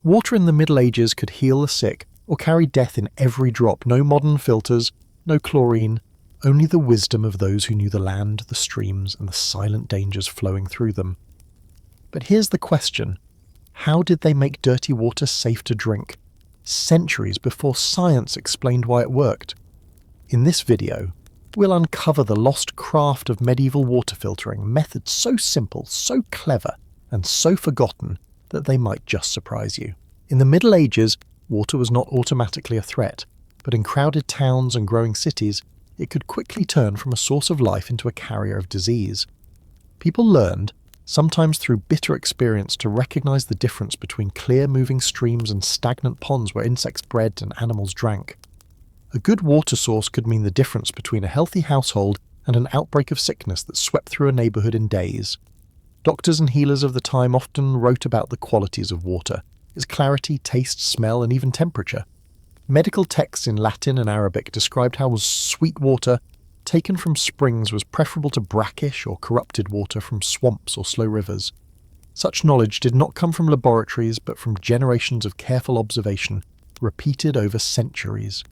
Water in the Middle Ages could heal the sick or carry death in every drop. No modern filters, no chlorine, only the wisdom of those who knew the land, the streams, and the silent dangers flowing through them. But here's the question. How did they make dirty water safe to drink? Centuries before science explained why it worked. In this video, we'll uncover the lost craft of medieval water filtering, methods so simple, so clever, and so forgotten that they might just surprise you. In the Middle Ages, water was not automatically a threat, but in crowded towns and growing cities, it could quickly turn from a source of life into a carrier of disease. People learned, sometimes through bitter experience, to recognize the difference between clear-moving streams and stagnant ponds where insects bred and animals drank. A good water source could mean the difference between a healthy household and an outbreak of sickness that swept through a neighborhood in days. Doctors and healers of the time often wrote about the qualities of water, its clarity, taste, smell, and even temperature. Medical texts in Latin and Arabic described how sweet water taken from springs was preferable to brackish or corrupted water from swamps or slow rivers. Such knowledge did not come from laboratories but from generations of careful observation, repeated over centuries.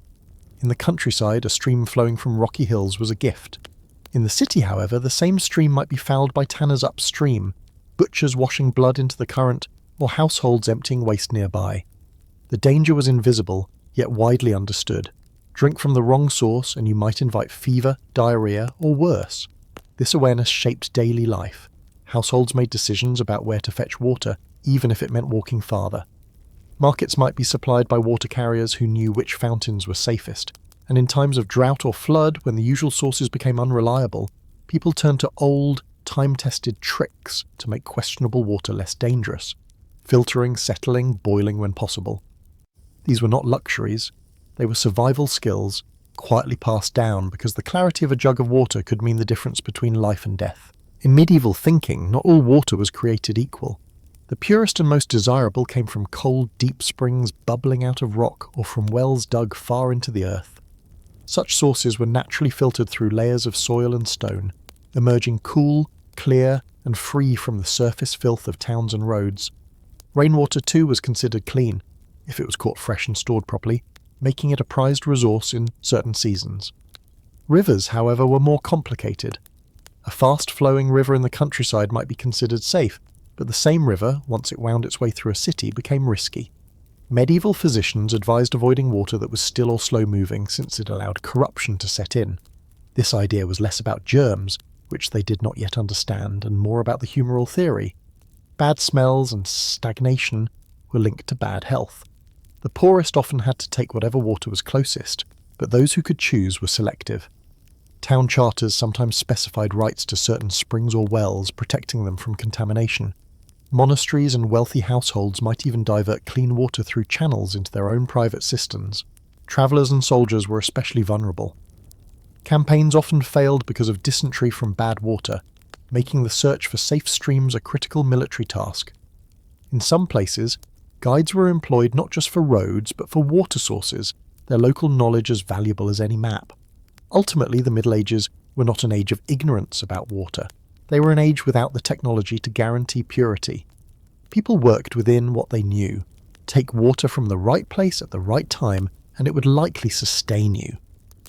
In the countryside, a stream flowing from rocky hills was a gift. In the city, however, the same stream might be fouled by tanners upstream, butchers washing blood into the current, or households emptying waste nearby. The danger was invisible, yet widely understood. Drink from the wrong source and you might invite fever, diarrhea, or worse. This awareness shaped daily life. Households made decisions about where to fetch water, even if it meant walking farther. Markets might be supplied by water carriers who knew which fountains were safest. And in times of drought or flood, when the usual sources became unreliable, people turned to old, time-tested tricks to make questionable water less dangerous. Filtering, settling, boiling when possible. These were not luxuries, they were survival skills, quietly passed down because the clarity of a jug of water could mean the difference between life and death. In medieval thinking, not all water was created equal. The purest and most desirable came from cold, deep springs bubbling out of rock or from wells dug far into the earth. Such sources were naturally filtered through layers of soil and stone, emerging cool, clear, and free from the surface filth of towns and roads. Rainwater too was considered clean, if it was caught fresh and stored properly, making it a prized resource in certain seasons. Rivers, however, were more complicated. A fast-flowing river in the countryside might be considered safe, but the same river, once it wound its way through a city, became risky. Medieval physicians advised avoiding water that was still or slow-moving since it allowed corruption to set in. This idea was less about germs, which they did not yet understand, and more about the humoral theory. Bad smells and stagnation were linked to bad health. The poorest often had to take whatever water was closest, but those who could choose were selective. Town charters sometimes specified rights to certain springs or wells, protecting them from contamination. Monasteries and wealthy households might even divert clean water through channels into their own private cisterns. Travellers and soldiers were especially vulnerable. Campaigns often failed because of dysentery from bad water, making the search for safe streams a critical military task. In some places, guides were employed not just for roads but for water sources, their local knowledge as valuable as any map. Ultimately, the Middle Ages were not an age of ignorance about water. They were an age without the technology to guarantee purity. People worked within what they knew. Take water from the right place at the right time, and it would likely sustain you.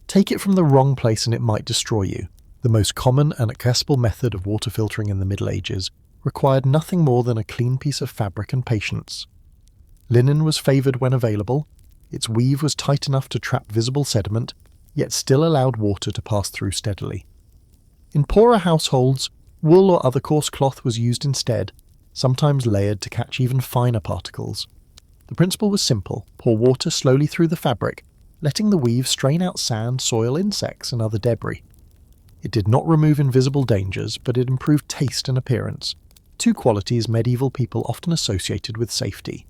Take it from the wrong place and it might destroy you. The most common and accessible method of water filtering in the Middle Ages required nothing more than a clean piece of fabric and patience. Linen was favoured when available. Its weave was tight enough to trap visible sediment, yet still allowed water to pass through steadily. In poorer households, wool or other coarse cloth was used instead, sometimes layered to catch even finer particles. The principle was simple: pour water slowly through the fabric, letting the weave strain out sand, soil, insects, and other debris. It did not remove invisible dangers, but it improved taste and appearance, two qualities medieval people often associated with safety.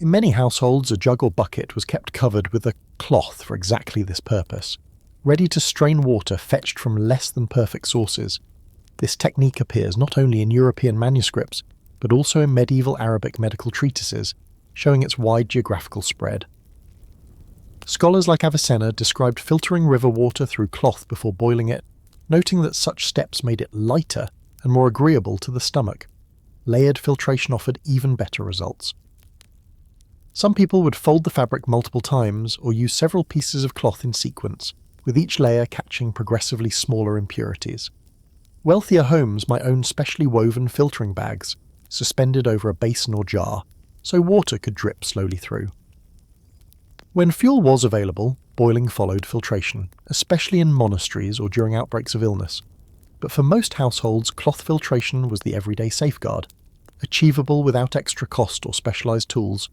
In many households, a jug or bucket was kept covered with a cloth for exactly this purpose, ready to strain water fetched from less than perfect sources. This technique appears not only in European manuscripts, but also in medieval Arabic medical treatises, showing its wide geographical spread. Scholars like Avicenna described filtering river water through cloth before boiling it, noting that such steps made it lighter and more agreeable to the stomach. Layered filtration offered even better results. Some people would fold the fabric multiple times or use several pieces of cloth in sequence, with each layer catching progressively smaller impurities. Wealthier homes might own specially woven filtering bags, suspended over a basin or jar, so water could drip slowly through. When fuel was available, boiling followed filtration, especially in monasteries or during outbreaks of illness. But for most households, cloth filtration was the everyday safeguard, achievable without extra cost or specialised tools.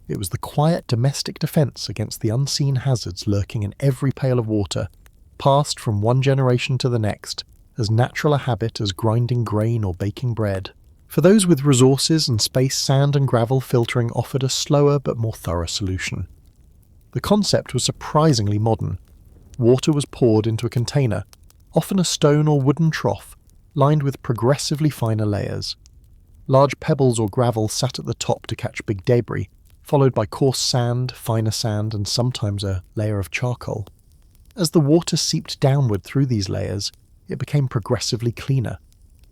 It was the quiet domestic defence against the unseen hazards lurking in every pail of water, passed from one generation to the next, as natural a habit as grinding grain or baking bread. For those with resources and space, sand and gravel filtering offered a slower but more thorough solution. The concept was surprisingly modern. Water was poured into a container, often a stone or wooden trough, lined with progressively finer layers. Large pebbles or gravel sat at the top to catch big debris, followed by coarse sand, finer sand, and sometimes a layer of charcoal. As the water seeped downward through these layers, it became progressively cleaner.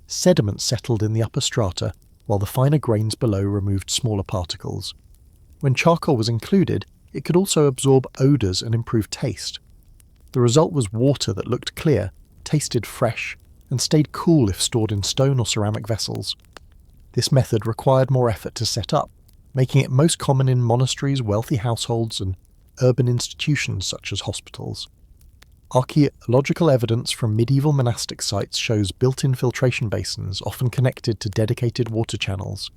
Sediment settled in the upper strata, while the finer grains below removed smaller particles. When charcoal was included, it could also absorb odours and improve taste. The result was water that looked clear, tasted fresh, and stayed cool if stored in stone or ceramic vessels. This method required more effort to set up, making it most common in monasteries, wealthy households, and urban institutions such as hospitals. Archaeological evidence from medieval monastic sites shows built-in filtration basins, often connected to dedicated water channels.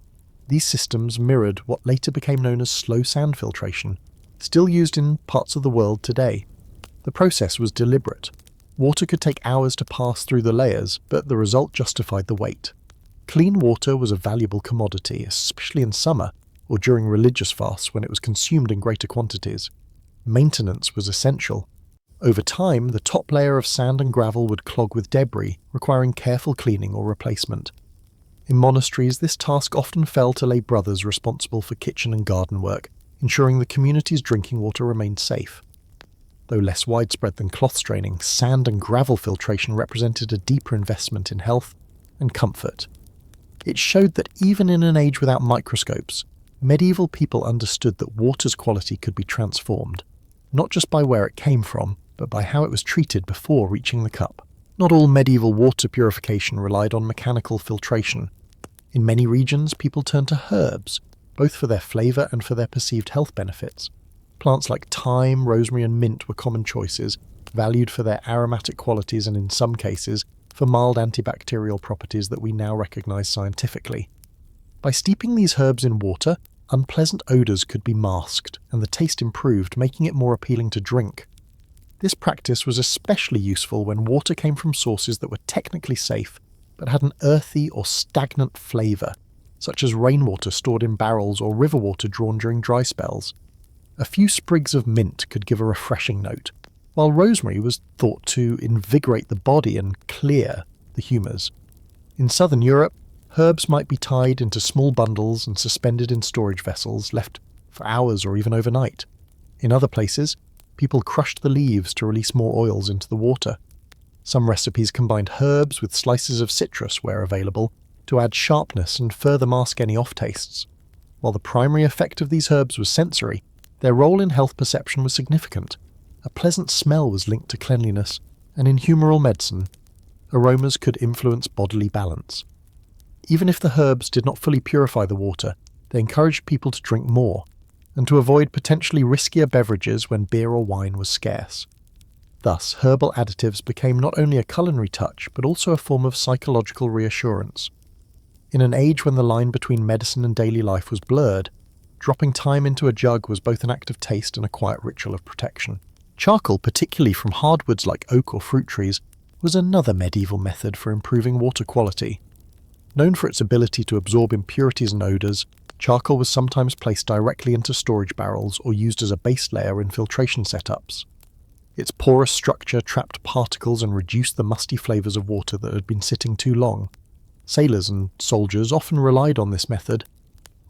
These systems mirrored what later became known as slow sand filtration, still used in parts of the world today. The process was deliberate. Water could take hours to pass through the layers, but the result justified the wait. Clean water was a valuable commodity, especially in summer or during religious fasts when it was consumed in greater quantities. Maintenance was essential. Over time, the top layer of sand and gravel would clog with debris, requiring careful cleaning or replacement. In monasteries, this task often fell to lay brothers responsible for kitchen and garden work, ensuring the community's drinking water remained safe. Though less widespread than cloth straining, sand and gravel filtration represented a deeper investment in health and comfort. It showed that even in an age without microscopes, medieval people understood that water's quality could be transformed, not just by where it came from, but by how it was treated before reaching the cup. Not all medieval water purification relied on mechanical filtration. In many regions, people turned to herbs, both for their flavour and for their perceived health benefits. Plants like thyme, rosemary and mint were common choices, valued for their aromatic qualities and in some cases for mild antibacterial properties that we now recognise scientifically. By steeping these herbs in water, unpleasant odours could be masked and the taste improved, making it more appealing to drink. This practice was especially useful when water came from sources that were technically safe but had an earthy or stagnant flavour, such as rainwater stored in barrels or river water drawn during dry spells. A few sprigs of mint could give a refreshing note, while rosemary was thought to invigorate the body and clear the humours. In southern Europe, herbs might be tied into small bundles and suspended in storage vessels, left for hours or even overnight. In other places, people crushed the leaves to release more oils into the water. Some recipes combined herbs with slices of citrus where available to add sharpness and further mask any off-tastes. While the primary effect of these herbs was sensory, their role in health perception was significant. A pleasant smell was linked to cleanliness, and in humoral medicine, aromas could influence bodily balance. Even if the herbs did not fully purify the water, they encouraged people to drink more, and to avoid potentially riskier beverages when beer or wine was scarce. Thus, herbal additives became not only a culinary touch, but also a form of psychological reassurance. In an age when the line between medicine and daily life was blurred, dropping thyme into a jug was both an act of taste and a quiet ritual of protection. Charcoal, particularly from hardwoods like oak or fruit trees, was another medieval method for improving water quality. Known for its ability to absorb impurities and odours, charcoal was sometimes placed directly into storage barrels or used as a base layer in filtration setups. Its porous structure trapped particles and reduced the musty flavours of water that had been sitting too long. Sailors and soldiers often relied on this method.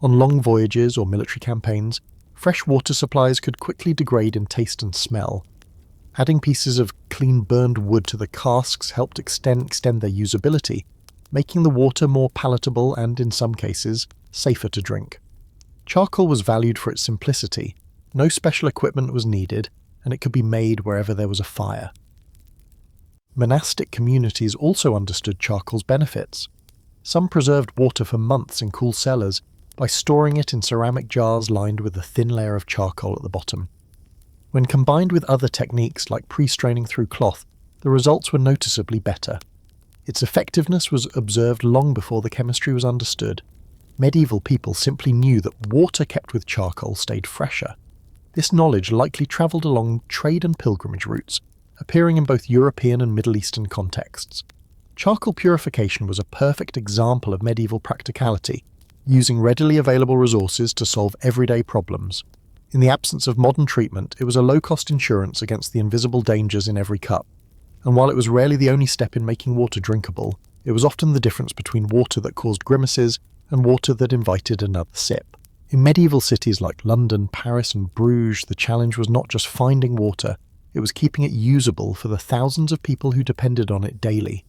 On long voyages or military campaigns, fresh water supplies could quickly degrade in taste and smell. Adding pieces of clean burned wood to the casks helped extend their usability, making the water more palatable and, in some cases, safer to drink. Charcoal was valued for its simplicity, no special equipment was needed, and it could be made wherever there was a fire. Monastic communities also understood charcoal's benefits. Some preserved water for months in cool cellars by storing it in ceramic jars lined with a thin layer of charcoal at the bottom. When combined with other techniques like pre-straining through cloth, the results were noticeably better. Its effectiveness was observed long before the chemistry was understood. Medieval people simply knew that water kept with charcoal stayed fresher. This knowledge likely travelled along trade and pilgrimage routes, appearing in both European and Middle Eastern contexts. Charcoal purification was a perfect example of medieval practicality, using readily available resources to solve everyday problems. In the absence of modern treatment, it was a low-cost insurance against the invisible dangers in every cup. And while it was rarely the only step in making water drinkable, it was often the difference between water that caused grimaces and water that invited another sip. In medieval cities like London, Paris, and Bruges, the challenge was not just finding water, it was keeping it usable for the thousands of people who depended on it daily.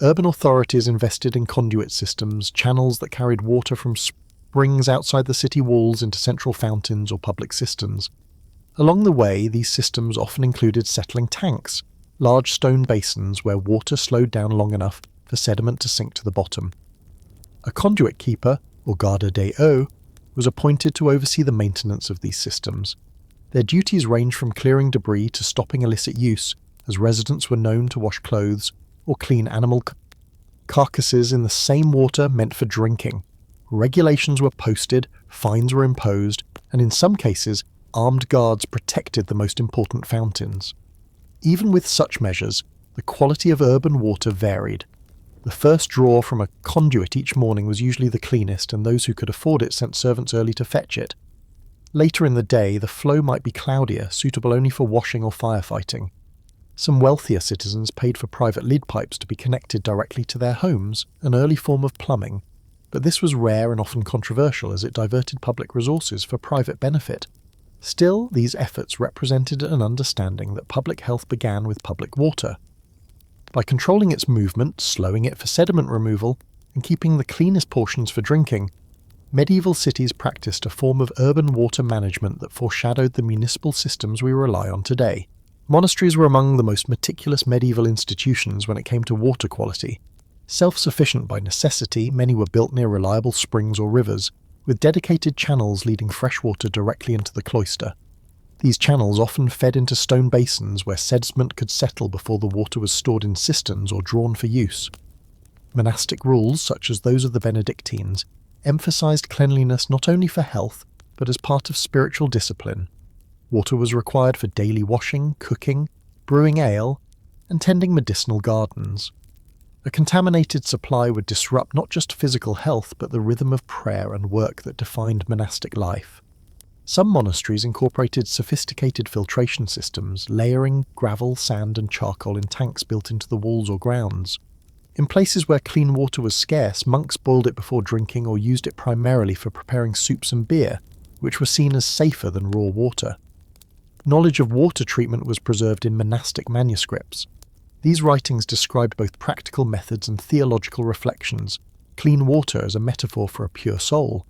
Urban authorities invested in conduit systems, channels that carried water from springs outside the city walls into central fountains or public cisterns. Along the way, these systems often included settling tanks, large stone basins where water slowed down long enough for sediment to sink to the bottom. A conduit keeper, or garde des eaux, was appointed to oversee the maintenance of these systems. Their duties ranged from clearing debris to stopping illicit use, as residents were known to wash clothes or clean animal carcasses in the same water meant for drinking. Regulations were posted, fines were imposed, and in some cases, armed guards protected the most important fountains. Even with such measures, the quality of urban water varied. The first draw from a conduit each morning was usually the cleanest, and those who could afford it sent servants early to fetch it. Later in the day, the flow might be cloudier, suitable only for washing or firefighting. Some wealthier citizens paid for private lead pipes to be connected directly to their homes, an early form of plumbing, but this was rare and often controversial as it diverted public resources for private benefit. Still, these efforts represented an understanding that public health began with public water. By controlling its movement, slowing it for sediment removal, and keeping the cleanest portions for drinking, medieval cities practiced a form of urban water management that foreshadowed the municipal systems we rely on today. Monasteries were among the most meticulous medieval institutions when it came to water quality. Self-sufficient by necessity, many were built near reliable springs or rivers, with dedicated channels leading fresh water directly into the cloister. These channels often fed into stone basins where sediment could settle before the water was stored in cisterns or drawn for use. Monastic rules, such as those of the Benedictines, emphasized cleanliness not only for health, but as part of spiritual discipline. Water was required for daily washing, cooking, brewing ale, and tending medicinal gardens. A contaminated supply would disrupt not just physical health, but the rhythm of prayer and work that defined monastic life. Some monasteries incorporated sophisticated filtration systems, layering gravel, sand, and charcoal in tanks built into the walls or grounds. In places where clean water was scarce, monks boiled it before drinking or used it primarily for preparing soups and beer, which were seen as safer than raw water. Knowledge of water treatment was preserved in monastic manuscripts. These writings described both practical methods and theological reflections, clean water as a metaphor for a pure soul.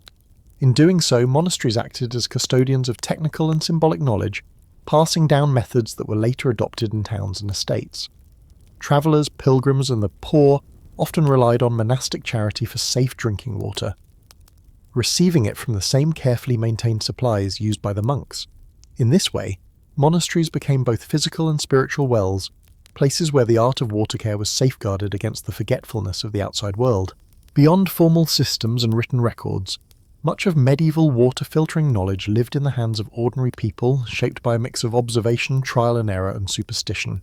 In doing so, monasteries acted as custodians of technical and symbolic knowledge, passing down methods that were later adopted in towns and estates. Travellers, pilgrims, and the poor often relied on monastic charity for safe drinking water, receiving it from the same carefully maintained supplies used by the monks. In this way, monasteries became both physical and spiritual wells, places where the art of water care was safeguarded against the forgetfulness of the outside world. Beyond formal systems and written records, much of medieval water filtering knowledge lived in the hands of ordinary people, shaped by a mix of observation, trial and error, and superstition.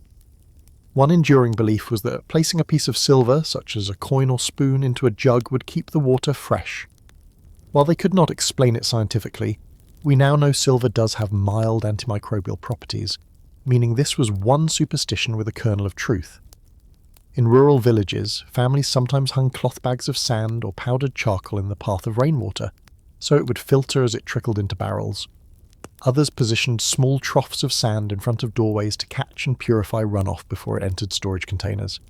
One enduring belief was that placing a piece of silver, such as a coin or spoon, into a jug would keep the water fresh. While they could not explain it scientifically, we now know silver does have mild antimicrobial properties, meaning this was one superstition with a kernel of truth. In rural villages, families sometimes hung cloth bags of sand or powdered charcoal in the path of rainwater, so it would filter as it trickled into barrels. Others positioned small troughs of sand in front of doorways to catch and purify runoff before it entered storage containers.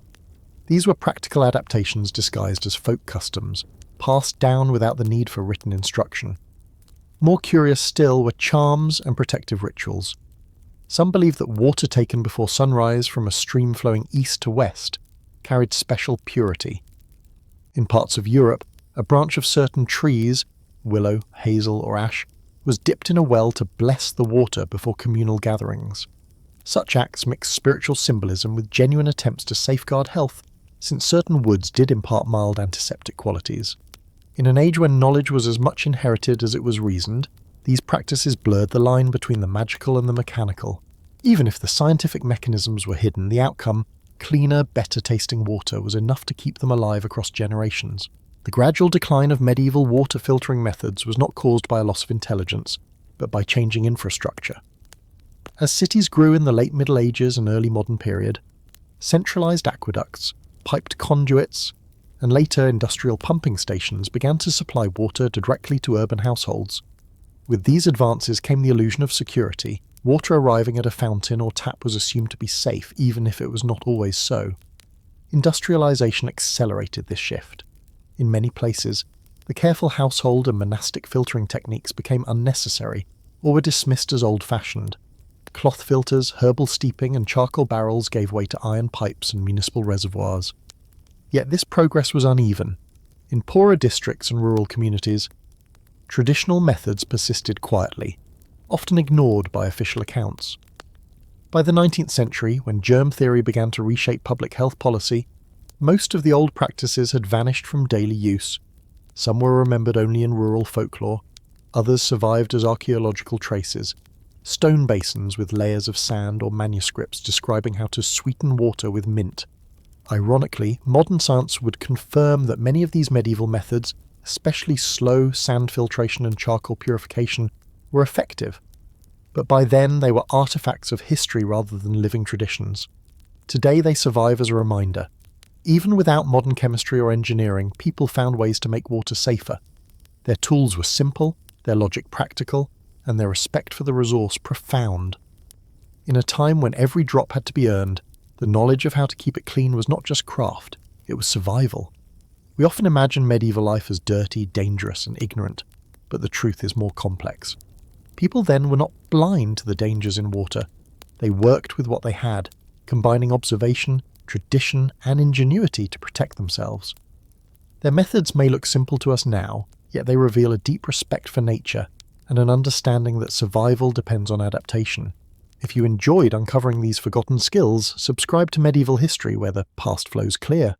These were practical adaptations disguised as folk customs, passed down without the need for written instruction. More curious still were charms and protective rituals. Some believed that water taken before sunrise from a stream flowing east to west carried special purity. In parts of Europe, a branch of certain trees, willow, hazel, or ash, was dipped in a well to bless the water before communal gatherings. Such acts mixed spiritual symbolism with genuine attempts to safeguard health, since certain woods did impart mild antiseptic qualities. In an age when knowledge was as much inherited as it was reasoned, these practices blurred the line between the magical and the mechanical. Even if the scientific mechanisms were hidden, the outcome, cleaner, better-tasting water, was enough to keep them alive across generations. The gradual decline of medieval water filtering methods was not caused by a loss of intelligence, but by changing infrastructure. As cities grew in the late Middle Ages and early modern period, centralized aqueducts, piped conduits, and later industrial pumping stations began to supply water directly to urban households. With these advances came the illusion of security. Water arriving at a fountain or tap was assumed to be safe, even if it was not always so. Industrialization accelerated this shift. In many places, the careful household and monastic filtering techniques became unnecessary or were dismissed as old-fashioned. Cloth filters, herbal steeping, and charcoal barrels gave way to iron pipes and municipal reservoirs. Yet this progress was uneven. In poorer districts and rural communities, traditional methods persisted quietly, often ignored by official accounts. By the 19th century, when germ theory began to reshape public health policy, most of the old practices had vanished from daily use. Some were remembered only in rural folklore, others survived as archaeological traces, stone basins with layers of sand or manuscripts describing how to sweeten water with mint. Ironically, modern science would confirm that many of these medieval methods, especially slow sand filtration and charcoal purification, were effective. But by then they were artifacts of history rather than living traditions. Today they survive as a reminder. Even without modern chemistry or engineering, people found ways to make water safer. Their tools were simple, their logic practical, and their respect for the resource profound. In a time when every drop had to be earned, the knowledge of how to keep it clean was not just craft, it was survival. We often imagine medieval life as dirty, dangerous, and ignorant, but the truth is more complex. People then were not blind to the dangers in water. They worked with what they had, combining observation, tradition, and ingenuity to protect themselves. Their methods may look simple to us now, yet they reveal a deep respect for nature and an understanding that survival depends on adaptation. If you enjoyed uncovering these forgotten skills, subscribe to Medieval History where the past flows clear.